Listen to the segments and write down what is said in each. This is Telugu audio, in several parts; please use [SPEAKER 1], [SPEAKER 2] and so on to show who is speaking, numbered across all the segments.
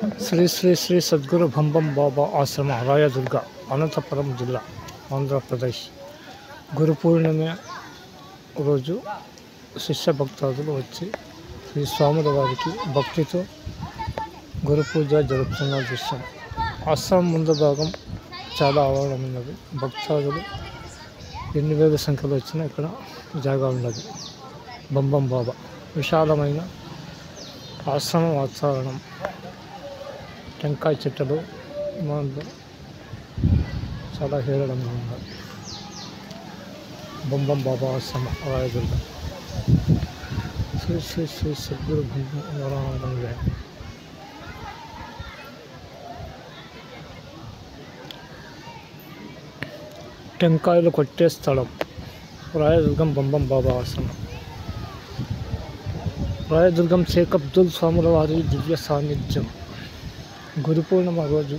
[SPEAKER 1] శ్రీ శ్రీ శ్రీ సద్గురు భంబం బాబా ఆశ్రమ రాయదుర్గ అనంతపురం జిల్లా ఆంధ్రప్రదేశ్. గురు పూర్ణిమ రోజు శిష్య భక్తాదులు వచ్చి శ్రీ స్వాముల వారికి భక్తితో గురు పూజ జరుపుతున్న దృశ్యం. ఆశ్రమం ముందు భాగం చాలా ఆవరణ ఉన్నది. భక్తాదులు ఎన్ని వేల సంఖ్యలో వచ్చినా ఇక్కడ జాగా ఉన్నది. బంబం బాబా విశాలమైన ఆశ్రమ వాతావరణం, టెంకాయ చెట్టులు చాలా హేరళంగా ఉన్నాయి. బంబం బాబా ఆశ్రమ రాయదుర్గ. శ్రీ శ్రీ శ్రీ సద్గురు భంబం. టెంకాయలు కొట్టే స్థలం రాయదుర్గం బంబం బాబా ఆశ్రమం. రాయదుర్గం షేక్ అబ్దుల్ స్వాముల వారి దివ్య సాన్నిధ్యం. గురు పూర్ణిమ రోజు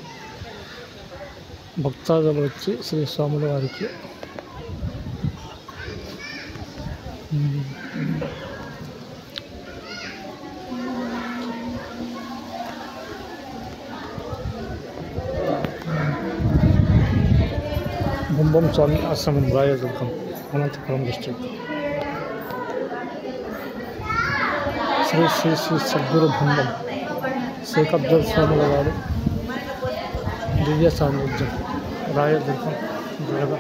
[SPEAKER 1] భక్తాదులు వచ్చి శ్రీ స్వాముల వారికి బంబం స్వామి ఆశ్రమం రాయదుర్గం అనంతపురం డిస్ట్రిక్ట్. శ్రీ శ్రీ శ్రీ సద్గురు భంబం షేక్ అబ్దుల్ స్వాముల వారు దివ్య సాన్నిధ్యం రాయదుర్గం జిల్లా.